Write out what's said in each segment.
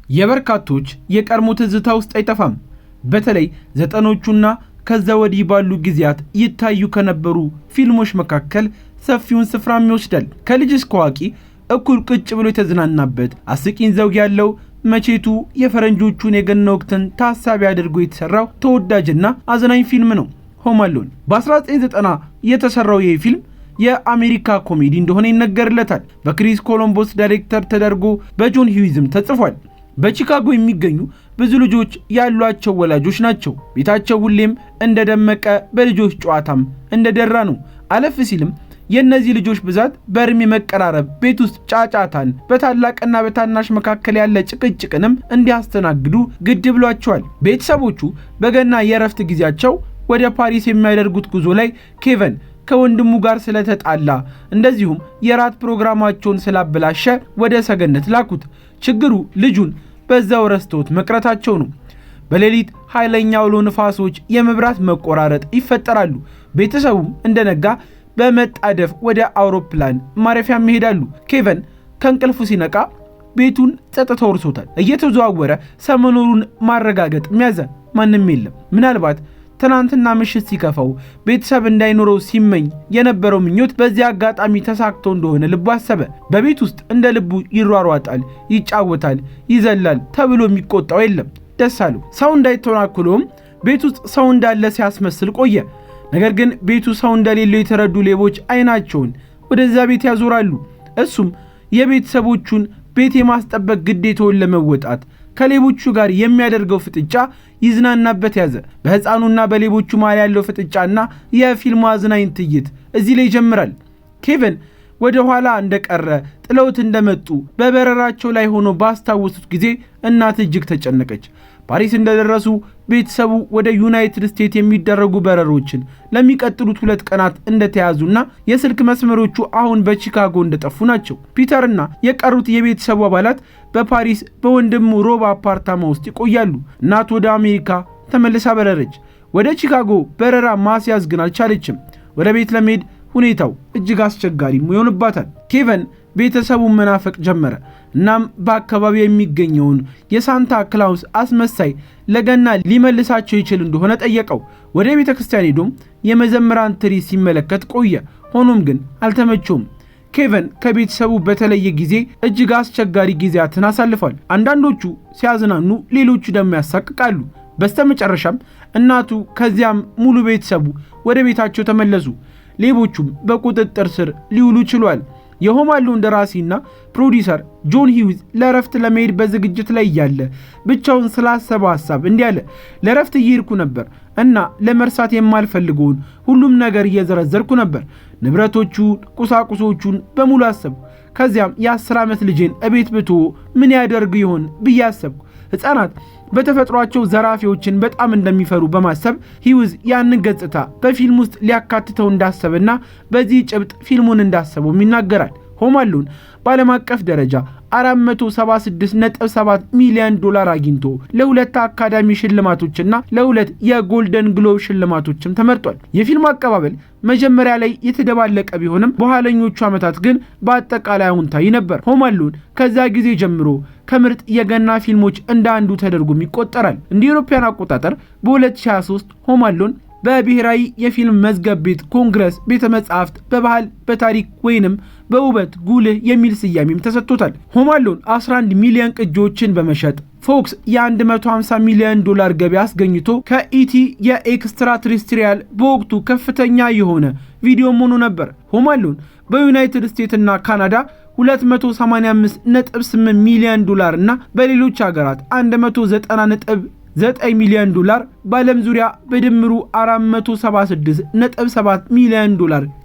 የበርካቶች የቀድሞ ትዝታ ውስጥ አይጠፋም። በተለይ ዘጠኖቹና ከዛ ወዲህ ባሉ ጊዜያት ይታዩ ከነበሩ ፊልሞች መካከል ሰፊውን ስፍራም ይወስዳል። ከልጅ እስከ አዋቂ እኩል ቁጭ ብሎ የተዝናናበት አስቂኝ ዘውግ ያለው መቼቱ የፈረንጆቹን የገና ወቅትን ታሳቢ አድርጎ የተሰራው ተወዳጅና አዝናኝ ፊልም ነው ሆም አሎን። በ1990 የተሰራው ይህ ፊልም የአሜሪካ ኮሜዲ እንደሆነ ይነገርለታል። በክሪስ ኮሎምቦስ ዳይሬክተር ተደርጎ በጆን ሂውዝም ተጽፏል። በቺካጎ የሚገኙ ብዙ ልጆች ያሏቸው ወላጆች ናቸው። ቤታቸው ሁሌም እንደደመቀ በልጆች ጨዋታም እንደደራ ነው። አለፍ ሲልም የእነዚህ ልጆች ብዛት በእድሜ መቀራረብ ቤት ውስጥ ጫጫታን፣ በታላቅና በታናሽ መካከል ያለ ጭቅጭቅንም እንዲያስተናግዱ ግድ ብሏቸዋል። ቤተሰቦቹ በገና የእረፍት ጊዜያቸው ወደ ፓሪስ የሚያደርጉት ጉዞ ላይ ኬቨን ከወንድሙ ጋር ስለተጣላ እንደዚሁም የራት ፕሮግራማቸውን ስላበላሸ ወደ ሰገነት ላኩት። ችግሩ ልጁን በዛው ረስተውት መቅረታቸው ነው። በሌሊት ኃይለኛ አውሎ ንፋሶች፣ የመብራት መቆራረጥ ይፈጠራሉ። ቤተሰቡም እንደነጋ በመጣደፍ ወደ አውሮፕላን ማረፊያ ይሄዳሉ። ኬቨን ከእንቅልፉ ሲነቃ ቤቱን ጸጥታ ወርሶታል። እየተዘዋወረ ሰመኖሩን ማረጋገጥ ሚያዘ ማንም የለም። ምናልባት ትናንትና ምሽት ሲከፋው ቤተሰብ እንዳይኖረው ሲመኝ የነበረው ምኞት በዚህ አጋጣሚ ተሳክቶ እንደሆነ ልቡ አሰበ። በቤት ውስጥ እንደ ልቡ ይሯሯጣል፣ ይጫወታል፣ ይዘላል ተብሎ የሚቆጣው የለም። ደስ አለው። ሰው እንዳይተናኩሎም ቤት ውስጥ ሰው እንዳለ ሲያስመስል ቆየ። ነገር ግን ቤቱ ሰው እንደሌለው የተረዱ ሌቦች አይናቸውን ወደዛ ቤት ያዞራሉ። እሱም የቤተሰቦቹን ቤት የማስጠበቅ ግዴታውን ለመወጣት ከሌቦቹ ጋር የሚያደርገው ፍጥጫ ይዝናናበት ያዘ። በሕፃኑና በሌቦቹ መሃል ያለው ፍጥጫና የፊልሙ አዝናኝ ትዕይንት እዚህ ላይ ይጀምራል። ኬቨን ወደ ኋላ እንደቀረ ጥለውት እንደመጡ በበረራቸው ላይ ሆኖ ባስታወሱት ጊዜ እናት እጅግ ተጨነቀች። ፓሪስ እንደደረሱ ቤተሰቡ ወደ ዩናይትድ ስቴትስ የሚደረጉ በረሮችን ለሚቀጥሉት 2 ቀናት እንደተያዙና የስልክ መስመሮቹ አሁን በቺካጎ እንደጠፉ ናቸው። ፒተርና የቀሩት የቤተሰቡ አባላት በፓሪስ በወንድሙ ሮብ አፓርታማ ውስጥ ይቆያሉ። እናት ወደ አሜሪካ ተመልሳ በረረች። ወደ ቺካጎ በረራ ማስያዝ ግን አልቻለችም። ወደ ቤት ለመሄድ ሁኔታው እጅግ አስቸጋሪ ይሆንባታል። ኬቨን ቤተሰቡን መናፈቅ ጀመረ። እናም በአካባቢው የሚገኘውን የሳንታ ክላውስ አስመሳይ ለገና ሊመልሳቸው ይችል እንደሆነ ጠየቀው። ወደ ቤተ ክርስቲያን ሄዶም የመዘምራን ትርኢት ሲመለከት ቆየ። ሆኖም ግን አልተመቸውም። ኬቨን ከቤተሰቡ በተለየ ጊዜ እጅግ አስቸጋሪ ጊዜያትን አሳልፏል። አንዳንዶቹ ሲያዝናኑ፣ ሌሎቹ ደግሞ ያሳቅቃሉ። በስተመጨረሻም እናቱ ከዚያም ሙሉ ቤተሰቡ ወደ ቤታቸው ተመለሱ። ሌቦቹም በቁጥጥር ስር ሊውሉ ችሏል። የሆም አሎን ደራሲና ፕሮዲውሰር ጆን ሂውዝ ለረፍት ለመሄድ በዝግጅት ላይ ያለ ብቻውን ስላሰበው ሐሳብ እንዲህ አለ። ለረፍት እየሄድኩ ነበር እና ለመርሳት የማልፈልገውን ሁሉም ነገር እየዘረዘርኩ ነበር። ንብረቶቹን፣ ቁሳቁሶቹን በሙሉ አሰብኩ። ከዚያም የ10 ዓመት ልጄን እቤት ብቶ ምን ያደርግ ይሆን ብዬ አሰብኩ። ሕፃናት በተፈጥሯቸው ዘራፊዎችን በጣም እንደሚፈሩ በማሰብ ሂውዝ ያንን ገጽታ በፊልም ውስጥ ሊያካትተው እንዳሰበና በዚህ ጭብጥ ፊልሙን እንዳሰበውም ይናገራል። ሆም አሎን በዓለም አቀፍ ደረጃ $476.7 ሚሊዮን አግኝቶ ለ2 አካዳሚ ሽልማቶችና ለ2 የጎልደን ግሎብ ሽልማቶችም ተመርጧል። የፊልሙ አቀባበል መጀመሪያ ላይ የተደባለቀ ቢሆንም በኋለኞቹ ዓመታት ግን በአጠቃላይ አዎንታዊ ነበር። ሆም አሎን ከዛ ጊዜ ጀምሮ ከምርጥ የገና ፊልሞች እንደ አንዱ ተደርጎም ይቆጠራል። እንደ አውሮፓውያን አቆጣጠር በ2023 ሆም አሎን በብሔራዊ የፊልም መዝገብ ቤት ኮንግረስ ቤተ መጻሕፍት በባህል በታሪክ ወይንም በውበት ጉልህ የሚል ስያሜም ተሰጥቶታል። ሆም አሎን 11 ሚሊዮን ቅጂዎችን በመሸጥ ፎክስ የ$150 ሚሊዮን ገቢ አስገኝቶ ከኢቲ የኤክስትራ ትሪስትሪያል በወቅቱ ከፍተኛ የሆነ ቪዲዮ ሆኖ ነበር። ሆም አሎን በዩናይትድ ስቴትስ እና ካናዳ $285.8 ሚሊዮን እና በሌሎች ሀገራት $190.9 ሚሊዮን በዓለም ዙሪያ በድምሩ $476.7 ሚሊዮን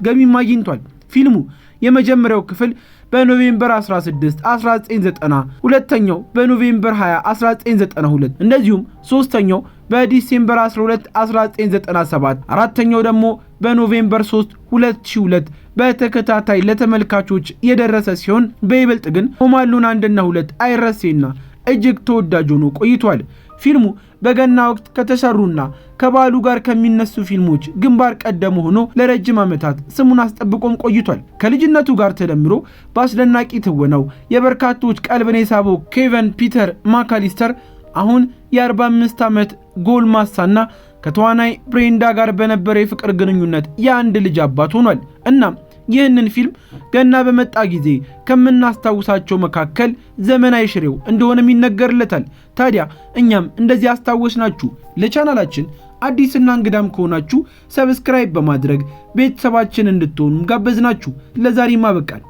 ገቢ አግኝቷል። ፊልሙ የመጀመሪያው ክፍል በኖቬምበር 16 1990፣ ሁለተኛው በኖቬምበር 20 1992 እንደዚሁም ሶስተኛው በዲሴምበር 12 1997 አራተኛው ደግሞ በኖቬምበር 3 2002 በተከታታይ ለተመልካቾች የደረሰ ሲሆን በይበልጥ ግን ሆም አሎን 1 እና 2 አይረሴና እጅግ ተወዳጅ ሆኖ ቆይቷል። ፊልሙ በገና ወቅት ከተሰሩና ከበዓሉ ጋር ከሚነሱ ፊልሞች ግንባር ቀደም ሆኖ ለረጅም ዓመታት ስሙን አስጠብቆም ቆይቷል። ከልጅነቱ ጋር ተደምሮ በአስደናቂ ትወናው የበርካቶች ቀልብን የሳበው ኬቨን ፒተር ማካሊስተር አሁን የ45 ዓመት ጎልማሳና ከተዋናይ ብሬንዳ ጋር በነበረ የፍቅር ግንኙነት የአንድ ልጅ አባት ሆኗል። እናም ይህንን ፊልም ገና በመጣ ጊዜ ከምናስታውሳቸው መካከል ዘመናዊ ሽሬው እንደሆነም ይነገርለታል። ታዲያ እኛም እንደዚህ አስታወስናችሁ። ለቻናላችን አዲስና እንግዳም ከሆናችሁ ሰብስክራይብ በማድረግ ቤተሰባችን እንድትሆኑ ጋበዝናችሁ። ለዛሬ ማበቃል።